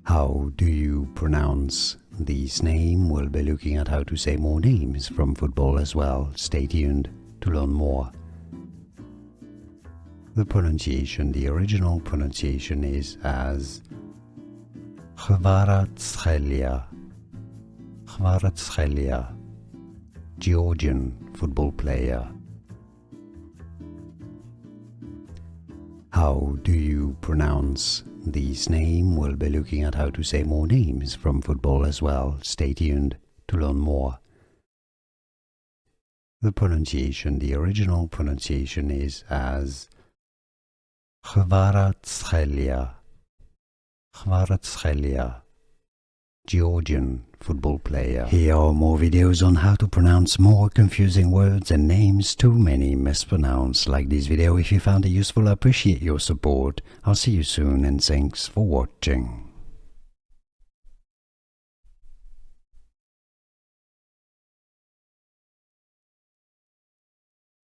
How do you pronounce this name? We'll be looking at how to say more names from football as well. Stay tuned to learn more. The pronunciation, the original pronunciation is as Kvaratskhelia. Kvaratskhelia, Georgian football player. How do you pronounce this name? We'll be looking at how to say more names from football as well. Stay tuned to learn more. The pronunciation, the original pronunciation is as Kvaratskhelia. Kvaratskhelia, Georgian football player. Here are more videos on how to pronounce more confusing words and names too many mispronounced. Like this video if you found it useful. I appreciate your support. I'll see you soon and thanks for watching.